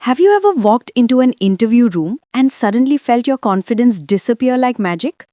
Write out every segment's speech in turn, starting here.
Have you ever walked into an interview room and suddenly felt your confidence disappear like magic?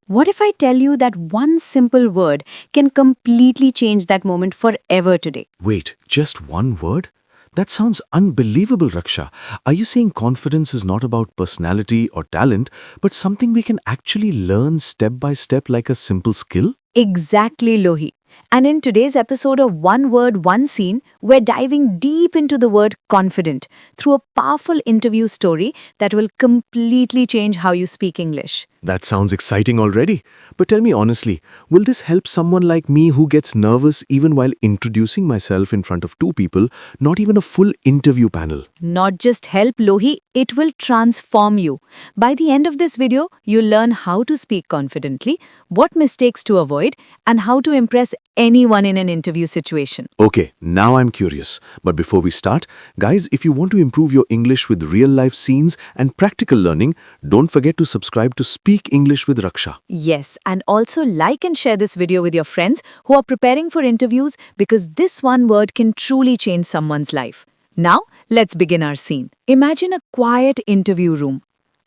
What if I tell you that one simple word can completely change that moment forever today? Wait, just one word? That sounds unbelievable, Raksha. Are you saying confidence is not about personality or talent, but something we can actually learn step by step like a simple skill? Exactly, Lohi. And in today's episode of One Word, One Scene, we're diving deep into the word confident through a powerful interview story that will completely change how you speak English. That sounds exciting already. But tell me honestly, will this help someone like me who gets nervous even while introducing myself in front of two people, not even a full interview panel? Not just help, Lohi, it will transform you. By the end of this video, you'll learn how to speak confidently, what mistakes to avoid, and how to impress anyone in an interview situation. Okay, now I'm curious. But before we start, guys, if you want to improve your English with real-life scenes and practical learning, don't forget to subscribe to Speak English with Raksha. Yes, and also like and share this video with your friends who are preparing for interviews because this one word can truly change someone's life. Now, let's begin our scene. Imagine a quiet interview room.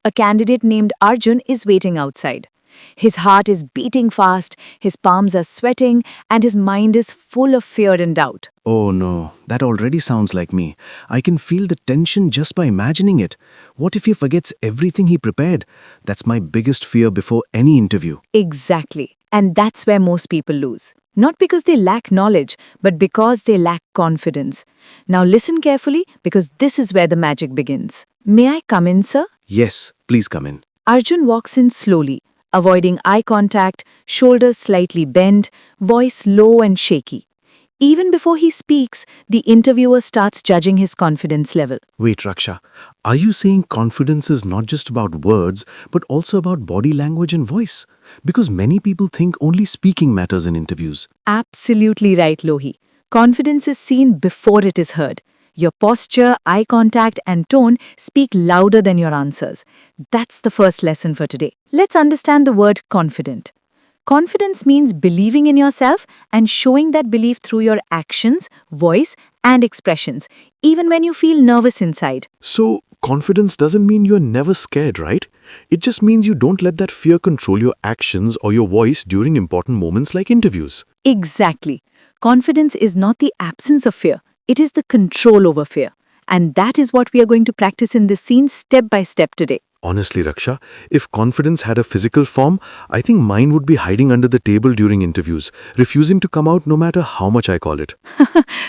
A candidate named Arjun is waiting outside. His heart is beating fast, his palms are sweating, and his mind is full of fear and doubt. Oh no, that already sounds like me. I can feel the tension just by imagining it. What if he forgets everything he prepared? That's my biggest fear before any interview. Exactly. And that's where most people lose. Not because they lack knowledge, but because they lack confidence. Now listen carefully because this is where the magic begins. May I come in, sir? Yes, please come in. Arjun walks in slowly, avoiding eye contact, shoulders slightly bent, voice low and shaky. Even before he speaks, the interviewer starts judging his confidence level. Wait, Raksha, are you saying confidence is not just about words, but also about body language and voice? Because many people think only speaking matters in interviews. Absolutely right, Lohi. Confidence is seen before it is heard. Your posture, eye contact, and tone speak louder than your answers. That's the first lesson for today. Let's understand the word confident. Confidence means believing in yourself and showing that belief through your actions, voice, and expressions, even when you feel nervous inside. So, confidence doesn't mean you're never scared, right? It just means you don't let that fear control your actions or your voice during important moments like interviews. Exactly. Confidence is not the absence of fear. It is the control over fear. And that is what we are going to practice in this scene step by step today. Honestly, Raksha, if confidence had a physical form, I think mine would be hiding under the table during interviews, refusing to come out no matter how much I call it.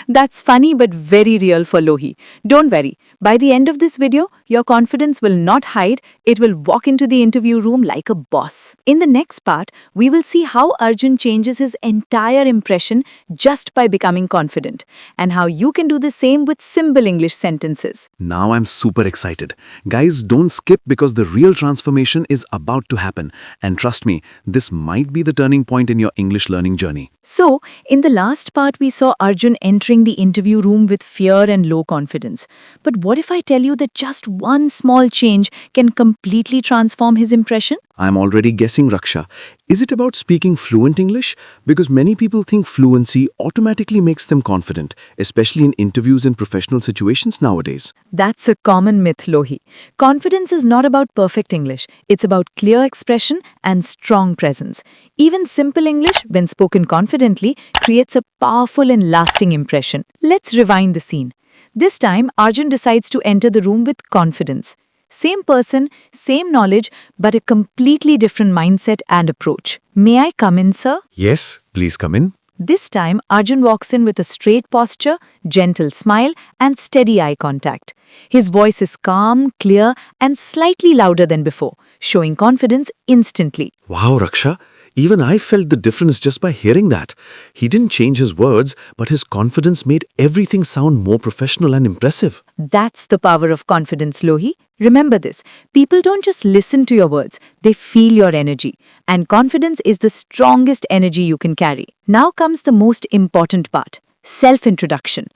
That's funny but very real for Lohi. Don't worry. By the end of this video, your confidence will not hide. It will walk into the interview room like a boss. In the next part, we will see how Arjun changes his entire impression just by becoming confident and how you can do the same with simple English sentences. Now I'm super excited. Guys, don't skip because the real transformation is about to happen. And trust me, this might be the turning point in your English learning journey. So, in the last part, we saw Arjun entering the interview room with fear and low confidence. But what if I tell you that just one small change can completely transform his impression? I'm already guessing, Raksha. Is it about speaking fluent English? Because many people think fluency automatically makes them confident, especially in interviews and professional situations nowadays. That's a common myth, Lohi. Confidence is not about perfect English. It's about clear expression and strong presence. Even simple English, when spoken confidently, creates a powerful and lasting impression. Let's rewind the scene. This time, Arjun decides to enter the room with confidence. Same person, same knowledge, but a completely different mindset and approach. May I come in, sir? Yes, please come in. This time, Arjun walks in with a straight posture, gentle smile, and steady eye contact. His voice is calm, clear, and slightly louder than before, showing confidence instantly. Wow, Raksha. Even I felt the difference just by hearing that. He didn't change his words, but his confidence made everything sound more professional and impressive. That's the power of confidence, Lohi. Remember this, people don't just listen to your words, they feel your energy. And confidence is the strongest energy you can carry. Now comes the most important part, self-introduction.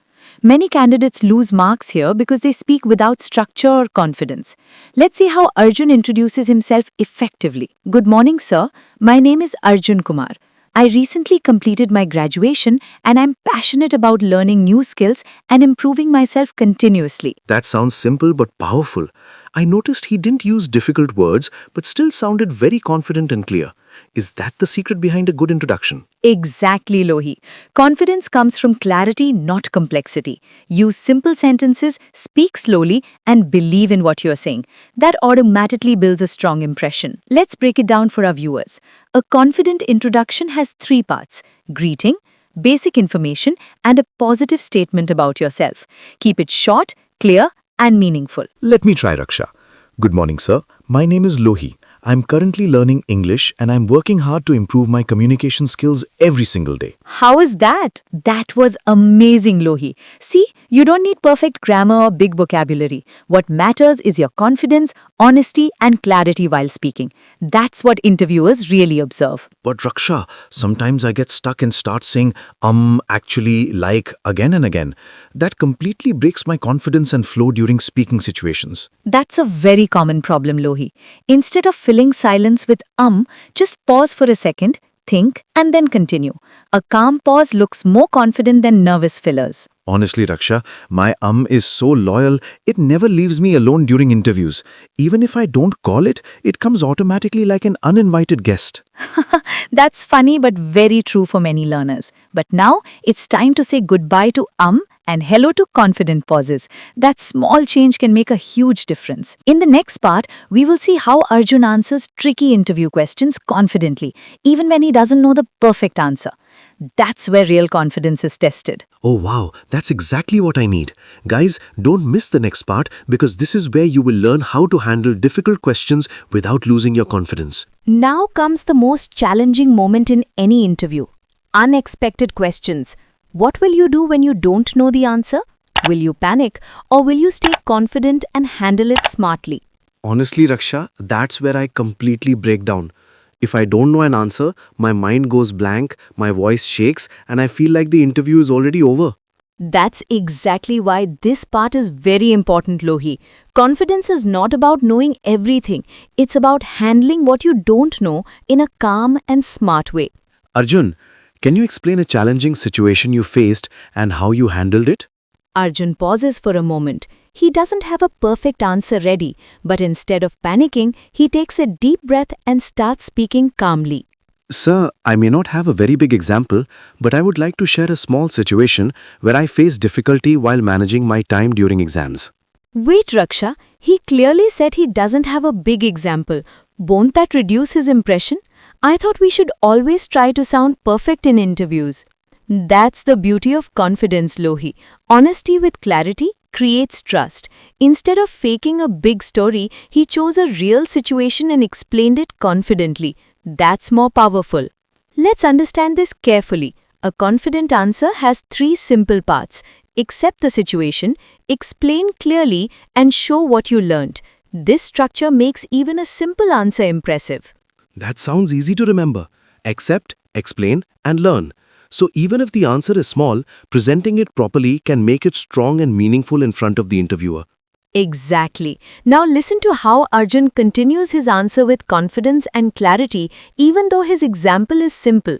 Many candidates lose marks here because they speak without structure or confidence. Let's see how Arjun introduces himself effectively. Good morning, sir. My name is Arjun Kumar. I recently completed my graduation and I'm passionate about learning new skills and improving myself continuously. That sounds simple but powerful. I noticed he didn't use difficult words but still sounded very confident and clear. Is that the secret behind a good introduction? Exactly, Lohi. Confidence comes from clarity, not complexity. Use simple sentences, speak slowly, and believe in what you're saying. That automatically builds a strong impression. Let's break it down for our viewers. A confident introduction has three parts: greeting, basic information, and a positive statement about yourself. Keep it short, clear, and meaningful. Let me try, Raksha. Good morning, sir. My name is Lohi. I'm currently learning English and I'm working hard to improve my communication skills every single day. How is that? That was amazing, Lohi. See, you don't need perfect grammar or big vocabulary. What matters is your confidence, honesty, and clarity while speaking. That's what interviewers really observe. But Raksha, sometimes I get stuck and start saying, actually, like, again and again. That completely breaks my confidence and flow during speaking situations. That's a very common problem, Lohi. Instead of filling silence with just pause for a second, think, and then continue. A calm pause looks more confident than nervous fillers. Honestly, Raksha, my is so loyal, it never leaves me alone during interviews. Even if I don't call it, it comes automatically like an uninvited guest. That's funny but very true for many learners. But now it's time to say goodbye to and hello to confident pauses. That small change can make a huge difference. In the next part, we will see how Arjun answers tricky interview questions confidently, even when he doesn't know the perfect answer. That's where real confidence is tested. Oh wow, that's exactly what I need. Guys, don't miss the next part because this is where you will learn how to handle difficult questions without losing your confidence. Now comes the most challenging moment in any interview. Unexpected questions. What will you do when you don't know the answer? Will you panic or will you stay confident and handle it smartly? Honestly, Raksha, that's where I completely break down. If I don't know an answer, my mind goes blank, my voice shakes, and I feel like the interview is already over. That's exactly why this part is very important, Lohi. Confidence is not about knowing everything. It's about handling what you don't know in a calm and smart way. Arjun, can you explain a challenging situation you faced and how you handled it? Arjun pauses for a moment. He doesn't have a perfect answer ready, but instead of panicking, he takes a deep breath and starts speaking calmly. Sir, I may not have a very big example, but I would like to share a small situation where I faced difficulty while managing my time during exams. Wait, Raksha, he clearly said he doesn't have a big example. Won't that reduce his impression? I thought we should always try to sound perfect in interviews. That's the beauty of confidence, Lohi. Honesty with clarity creates trust. Instead of faking a big story, he chose a real situation and explained it confidently. That's more powerful. Let's understand this carefully. A confident answer has three simple parts: accept the situation, explain clearly, and show what you learned. This structure makes even a simple answer impressive. That sounds easy to remember. Accept, explain, and learn. So even if the answer is small, presenting it properly can make it strong and meaningful in front of the interviewer. Exactly. Now listen to how Arjun continues his answer with confidence and clarity, even though his example is simple.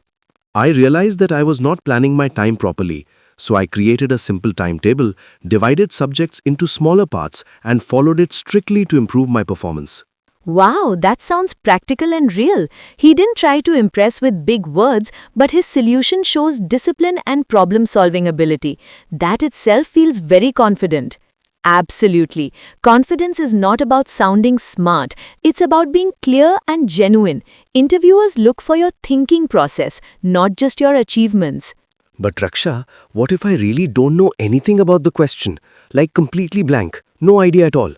I realized that I was not planning my time properly, so I created a simple timetable, divided subjects into smaller parts, and followed it strictly to improve my performance. Wow, that sounds practical and real. He didn't try to impress with big words, but his solution shows discipline and problem-solving ability. That itself feels very confident. Absolutely. Confidence is not about sounding smart. It's about being clear and genuine. Interviewers look for your thinking process, not just your achievements. But Raksha, what if I really don't know anything about the question? Like completely blank, no idea at all.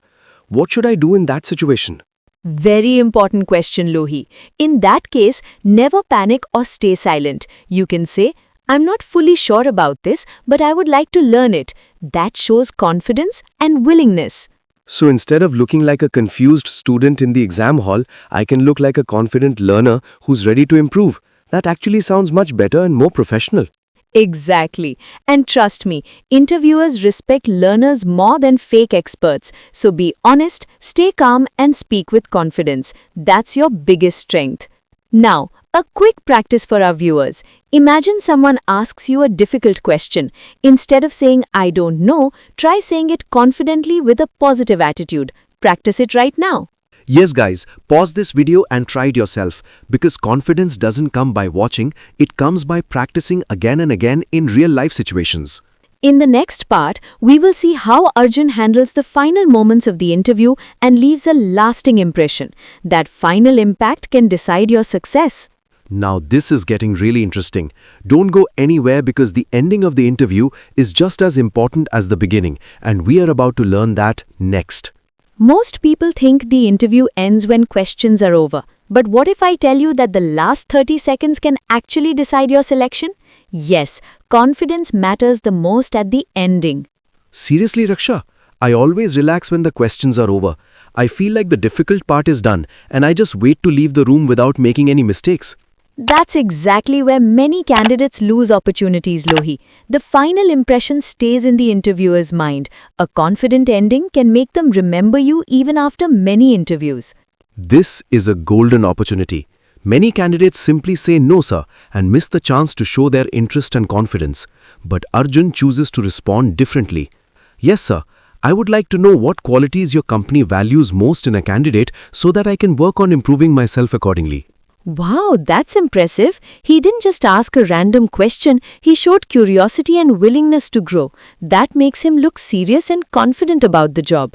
What should I do in that situation? Very important question, Lohi. In that case, never panic or stay silent. You can say, I'm not fully sure about this, but I would like to learn it. That shows confidence and willingness. So instead of looking like a confused student in the exam hall, I can look like a confident learner who's ready to improve. That actually sounds much better and more professional. Exactly. And trust me, interviewers respect learners more than fake experts. So be honest, stay calm, and speak with confidence. That's your biggest strength. Now, A quick practice for our viewers. Imagine someone asks you a difficult question. Instead of saying, I don't know, try saying it confidently with a positive attitude. Practice it right now. Yes guys, pause this video and try it yourself because confidence doesn't come by watching, it comes by practicing again and again in real life situations. In the next part, we will see how Arjun handles the final moments of the interview and leaves a lasting impression. That final impact can decide your success. Now this is getting really interesting. Don't go anywhere because the ending of the interview is just as important as the beginning and we are about to learn that next. Most people think the interview ends when questions are over. But what if I tell you that the last 30 seconds can actually decide your selection? Yes, confidence matters the most at the ending. Seriously Raksha, I always relax when the questions are over. I feel like the difficult part is done and I just wait to leave the room without making any mistakes. That's exactly where many candidates lose opportunities, Lohi. The final impression stays in the interviewer's mind. A confident ending can make them remember you even after many interviews. This is a golden opportunity. Many candidates simply say no sir and miss the chance to show their interest and confidence. But Arjun chooses to respond differently. Yes sir, I would like to know what qualities your company values most in a candidate so that I can work on improving myself accordingly. Wow, that's impressive. He didn't just ask a random question, he showed curiosity and willingness to grow. That makes him look serious and confident about the job.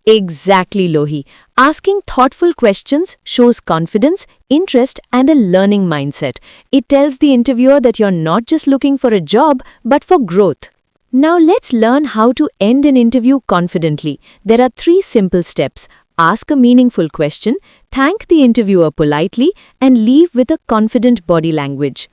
Exactly, Lohi. Asking thoughtful questions shows confidence, interest, and a learning mindset. It tells the interviewer that you're not just looking for a job, but for growth. Now let's learn how to end an interview confidently. There are 3 simple steps. Ask a meaningful question, thank the interviewer politely, and leave with a confident body language.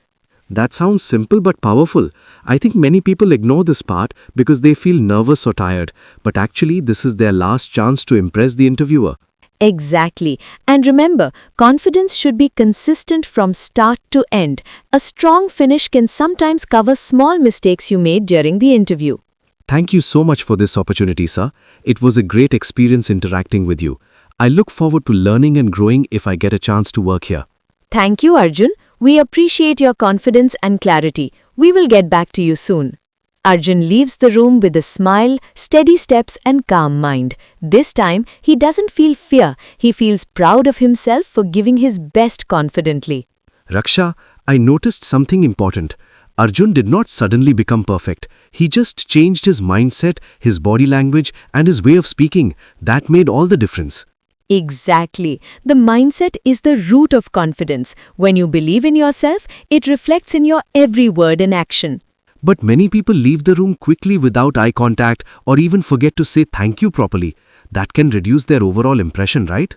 That sounds simple but powerful. I think many people ignore this part because they feel nervous or tired, but actually this is their last chance to impress the interviewer. Exactly. And remember, confidence should be consistent from start to end. A strong finish can sometimes cover small mistakes you made during the interview. Thank you so much for this opportunity, sir. It was a great experience interacting with you. I look forward to learning and growing if I get a chance to work here. Thank you, Arjun. We appreciate your confidence and clarity. We will get back to you soon. Arjun leaves the room with a smile, steady steps, and calm mind. This time, he doesn't feel fear. He feels proud of himself for giving his best confidently. Raksha, I noticed something important. Arjun did not suddenly become perfect. He just changed his mindset, his body language, and his way of speaking. That made all the difference. Exactly. The mindset is the root of confidence. When you believe in yourself, it reflects in your every word and action. But many people leave the room quickly without eye contact or even forget to say thank you properly. That can reduce their overall impression, right?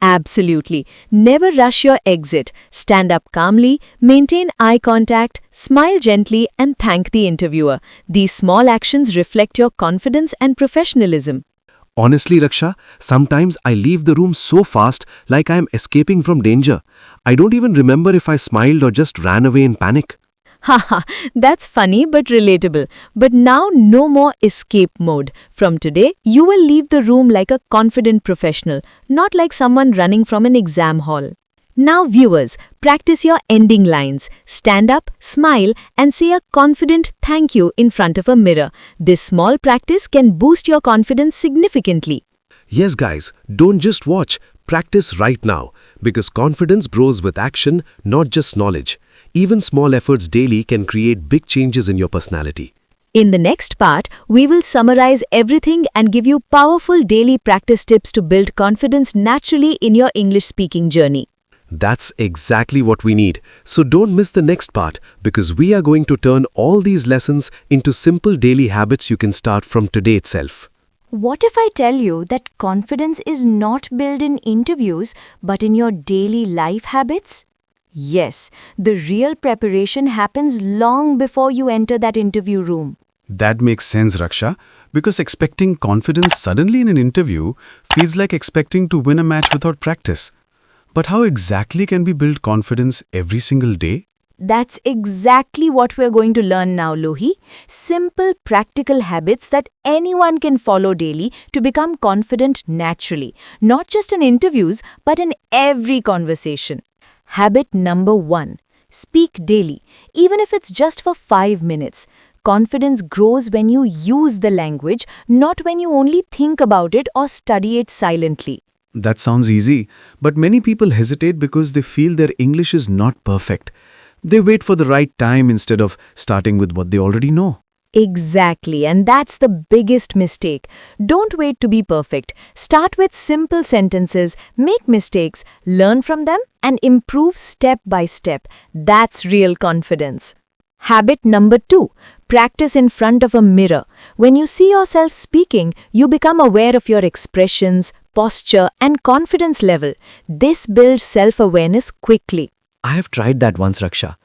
Absolutely. Never rush your exit. Stand up calmly, maintain eye contact, smile gently, and thank the interviewer. These small actions reflect your confidence and professionalism. Honestly, Raksha, sometimes I leave the room so fast like I am escaping from danger. I don't even remember if I smiled or just ran away in panic. Haha, that's funny but relatable. But now no more escape mode. From today, you will leave the room like a confident professional, not like someone running from an exam hall. Now viewers, practice your ending lines. Stand up, smile, and say a confident thank you in front of a mirror. This small practice can boost your confidence significantly. Yes guys, don't just watch, practice right now. Because confidence grows with action, not just knowledge. Even small efforts daily can create big changes in your personality. In the next part, we will summarize everything and give you powerful daily practice tips to build confidence naturally in your English-speaking journey. That's exactly what we need. So don't miss the next part because we are going to turn all these lessons into simple daily habits you can start from today itself. What if I tell you that confidence is not built in interviews but in your daily life habits? Yes, the real preparation happens long before you enter that interview room. That makes sense, Raksha, because expecting confidence suddenly in an interview feels like expecting to win a match without practice. But how exactly can we build confidence every single day? That's exactly what we're going to learn now, Lohi. Simple, practical habits that anyone can follow daily to become confident naturally, not just in interviews, but in every conversation. Habit number 1. Speak daily, even if it's just for 5 minutes. Confidence grows when you use the language, not when you only think about it or study it silently. That sounds easy, but many people hesitate because they feel their English is not perfect. They wait for the right time instead of starting with what they already know. Exactly, and that's the biggest mistake. Don't wait to be perfect. Start with simple sentences, make mistakes, learn from them, and improve step by step. That's real confidence. Habit number 2. Practice in front of a mirror. When you see yourself speaking, you become aware of your expressions, posture, and confidence level. This builds self-awareness quickly. I have tried that once, Raksha.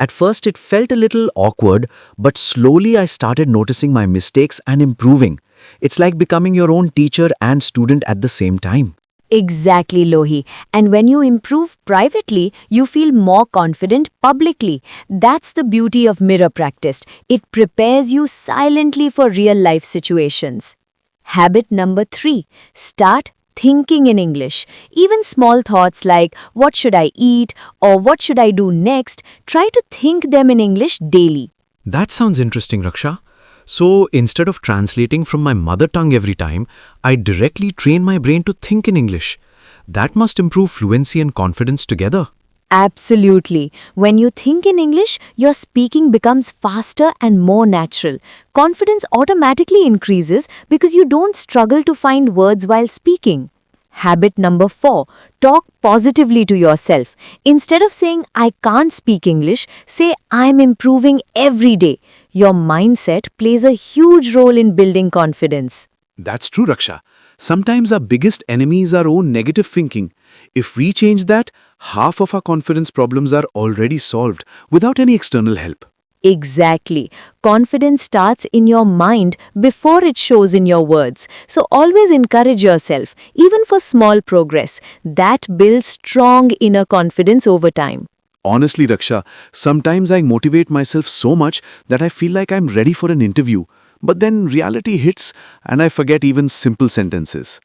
At first, it felt a little awkward, but slowly I started noticing my mistakes and improving. It's like becoming your own teacher and student at the same time. Exactly, Lohi. And when you improve privately, you feel more confident publicly. That's the beauty of mirror practice. It prepares you silently for real-life situations. Habit number 3. Start thinking in English. Even small thoughts like, what should I eat or what should I do next, try to think them in English daily. That sounds interesting, Raksha. So instead of translating from my mother tongue every time, I directly train my brain to think in English. That must improve fluency and confidence together. Absolutely. When you think in English, your speaking becomes faster and more natural. Confidence automatically increases because you don't struggle to find words while speaking. Habit number 4. Talk positively to yourself. Instead of saying, I can't speak English, say, I'm improving every day. Your mindset plays a huge role in building confidence. That's true, Raksha. Sometimes our biggest enemy is our own negative thinking. If we change that, half of our confidence problems are already solved without any external help. Exactly. Confidence starts in your mind before it shows in your words. So always encourage yourself, even for small progress. That builds strong inner confidence over time. Honestly, Raksha, sometimes I motivate myself so much that I feel like I'm ready for an interview. But then reality hits and I forget even simple sentences.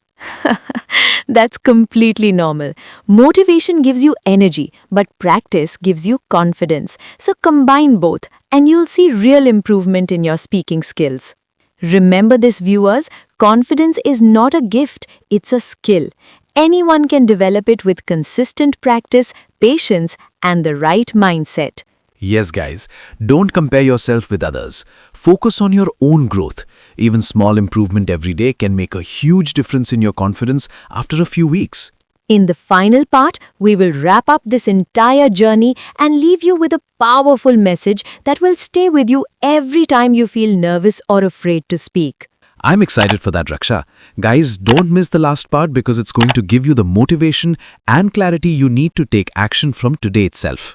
That's completely normal. Motivation gives you energy, but practice gives you confidence. So combine both, and you'll see real improvement in your speaking skills. Remember this, viewers, confidence is not a gift, it's a skill. Anyone can develop it with consistent practice, patience, and the right mindset. Yes, guys, don't compare yourself with others. Focus on your own growth. Even small improvement every day can make a huge difference in your confidence after a few weeks. In the final part, we will wrap up this entire journey and leave you with a powerful message that will stay with you every time you feel nervous or afraid to speak. I'm excited for that, Raksha. Guys, don't miss the last part because it's going to give you the motivation and clarity you need to take action from today itself.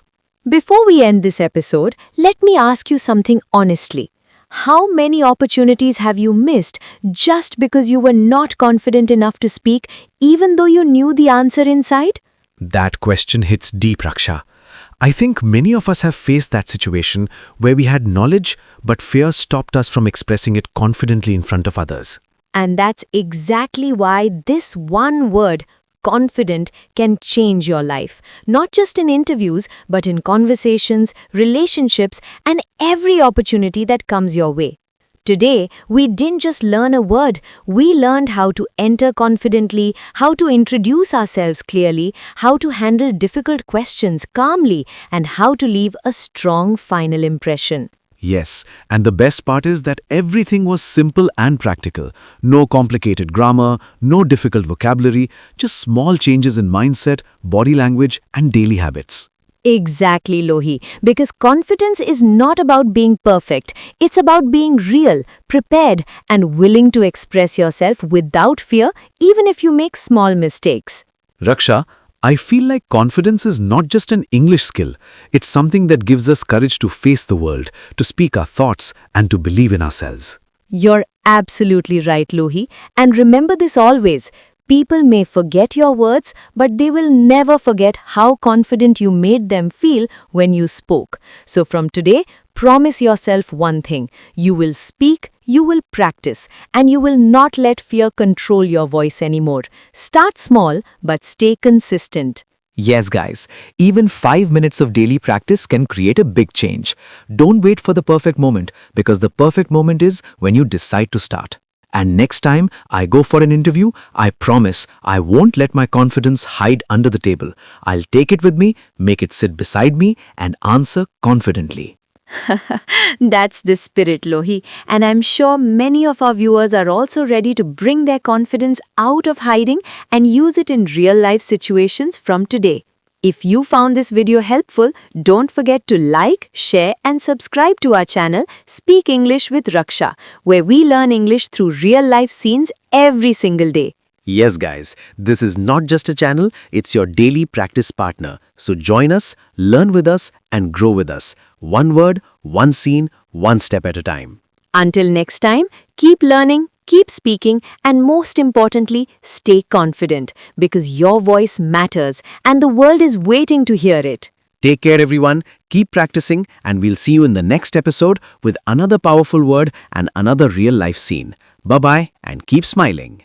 Before we end this episode, let me ask you something honestly. How many opportunities have you missed just because you were not confident enough to speak, even though you knew the answer inside? That question hits deep, Raksha. I think many of us have faced that situation where we had knowledge, but fear stopped us from expressing it confidently in front of others. And that's exactly why this one word, confident, can change your life. Not just in interviews, but in conversations, relationships, and every opportunity that comes your way. Today, we didn't just learn a word, we learned how to enter confidently, how to introduce ourselves clearly, how to handle difficult questions calmly, and how to leave a strong final impression. Yes, and the best part is that everything was simple and practical. No complicated grammar, no difficult vocabulary, just small changes in mindset, body language, and daily habits. Exactly, Lohi. Because confidence is not about being perfect. It's about being real, prepared, and willing to express yourself without fear, even if you make small mistakes. Raksha, I feel like confidence is not just an English skill. It's something that gives us courage to face the world, to speak our thoughts, and to believe in ourselves. You're absolutely right, Lohi. And remember this always. People may forget your words, but they will never forget how confident you made them feel when you spoke. So from today, promise yourself one thing. You will speak, you will practice, and you will not let fear control your voice anymore. Start small, but stay consistent. Yes, guys, even 5 minutes of daily practice can create a big change. Don't wait for the perfect moment because the perfect moment is when you decide to start. And next time I go for an interview, I promise I won't let my confidence hide under the table. I'll take it with me, make it sit beside me, and answer confidently. That's the spirit, Lohi. And I'm sure many of our viewers are also ready to bring their confidence out of hiding and use it in real life situations from today. If you found this video helpful, don't forget to like, share, and subscribe to our channel, Speak English with Raksha, where we learn English through real life scenes every single day. Yes, guys, this is not just a channel, it's your daily practice partner. So join us, learn with us, and grow with us. One word, one scene, one step at a time. Until next time, keep learning, keep speaking, and most importantly, stay confident because your voice matters and the world is waiting to hear it. Take care, everyone. Keep practicing, and we'll see you in the next episode with another powerful word and another real life scene. Bye bye, and keep smiling.